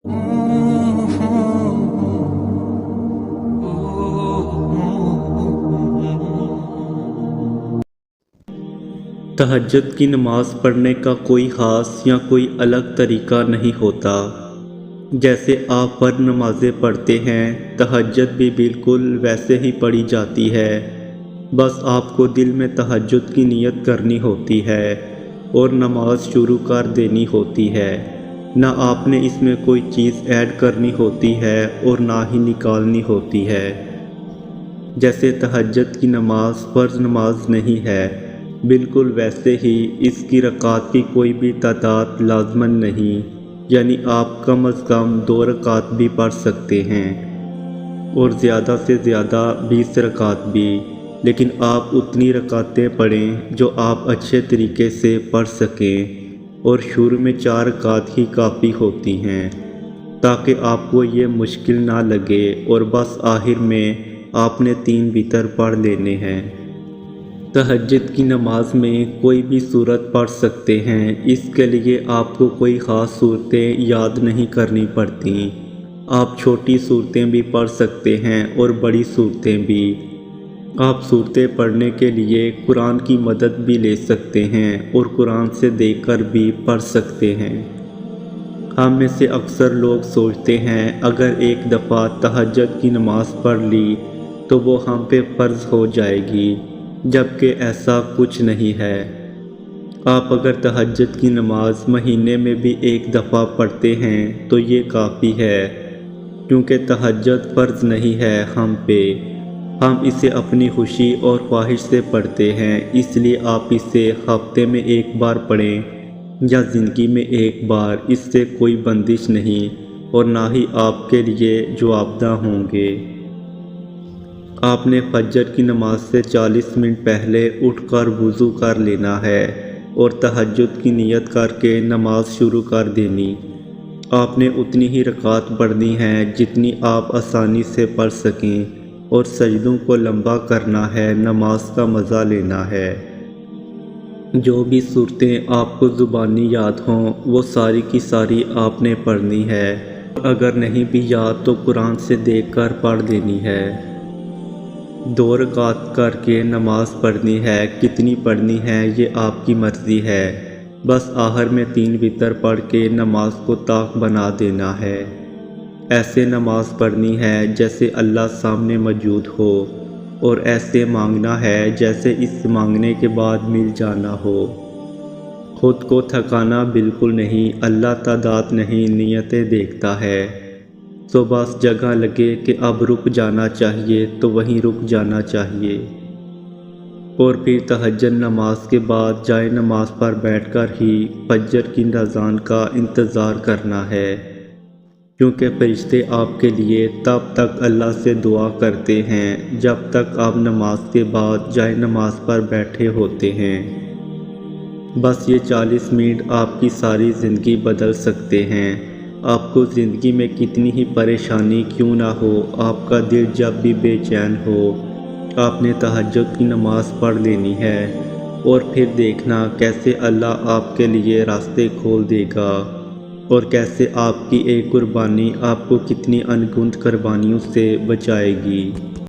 तहज्जुद की नमाज़ पढ़ने का कोई ख़ास या कोई अलग तरीक़ा नहीं होता। जैसे आप फर्ज़ नमाज़ें पढ़ते हैं, तहज्जुद भी बिल्कुल वैसे ही पढ़ी जाती है। बस आपको दिल में तहज्जुद की नीयत करनी होती है और नमाज़ शुरू कर देनी होती है। ना आपने इसमें कोई चीज़ ऐड करनी होती है और ना ही निकालनी होती है। जैसे तहज्जुद की नमाज़ फ़र्ज़ नमाज नहीं है, बिल्कुल वैसे ही इसकी रकात की कोई भी तादाद लाज़िमन नहीं, यानी आप कम अज़ कम 2 रकात भी पढ़ सकते हैं और ज़्यादा से ज़्यादा 20 रकात भी, लेकिन आप उतनी रकातें पढ़ें जो आप अच्छे तरीके से पढ़ सकें और शुरू में 4 रकात ही काफ़ी होती हैं ताकि आपको ये मुश्किल ना लगे और बस आखिर में आपने 3 वितर पढ़ लेने हैं। तहज्जुद की नमाज में कोई भी सूरत पढ़ सकते हैं, इसके लिए आपको कोई ख़ास सूरतें याद नहीं करनी पड़ती। आप छोटी सूरतें भी पढ़ सकते हैं और बड़ी सूरतें भी। आप सूरतें पढ़ने के लिए कुरान की मदद भी ले सकते हैं और कुरान से देखकर भी पढ़ सकते हैं। हम में से अक्सर लोग सोचते हैं अगर एक दफ़ा तहज्जुद की नमाज़ पढ़ ली तो वो हम पे फ़र्ज़ हो जाएगी, जबकि ऐसा कुछ नहीं है। आप अगर तहज्जुद की नमाज़ महीने में भी एक दफ़ा पढ़ते हैं तो ये काफ़ी है, क्योंकि तहज्जुद फ़र्ज़ नहीं है हम पे। हम इसे अपनी खुशी और ख्वाहिश से पढ़ते हैं, इसलिए आप इसे हफ्ते में एक बार पढ़ें या ज़िंदगी में एक बार, इससे कोई बंदिश नहीं और ना ही आपके लिए जुआबदा होंगे। आपने फजर की नमाज से 40 मिनट पहले उठकर वज़ू कर लेना है और तहज्जुद की नियत करके नमाज शुरू कर देनी। आपने उतनी ही रकात पढ़नी है जितनी आप आसानी से पढ़ सकें और सजदों को लंबा करना है, नमाज का मज़ा लेना है। जो भी सूरतें आपको ज़ुबानी याद हों वो सारी की सारी आपने पढ़नी है। अगर नहीं भी याद तो कुरान से देखकर पढ़ देनी है। 2 रकात करके नमाज़ पढ़नी है, कितनी पढ़नी है ये आपकी मर्ज़ी है। बस आखिर में 3 वितर पढ़ के नमाज को ताक बना देना है। ऐसे नमाज पढ़नी है जैसे अल्लाह सामने मौजूद हो और ऐसे मांगना है जैसे इस मांगने के बाद मिल जाना हो। खुद को थकाना बिल्कुल नहीं, अल्लाह तादाद नहीं नियतें देखता है। तो बस जगह लगे कि अब रुक जाना चाहिए तो वहीं रुक जाना चाहिए और फिर तहज्जुद नमाज के बाद जाए नमाज पर बैठकर ही फजर की अज़ान का इंतज़ार करना है, क्योंकि फरिश्ते आपके लिए तब तक अल्लाह से दुआ करते हैं जब तक आप नमाज के बाद जाए नमाज पर बैठे होते हैं। बस ये 40 मिनट आपकी सारी ज़िंदगी बदल सकते हैं। आपको ज़िंदगी में कितनी ही परेशानी क्यों ना हो, आपका दिल जब भी बेचैन हो, आपने तहज्जुद की नमाज़ पढ़ लेनी है और फिर देखना कैसे अल्लाह आपके लिए रास्ते खोल देगा और कैसे आपकी एक कुर्बानी आपको कितनी अनगिनत कुर्बानियों से बचाएगी।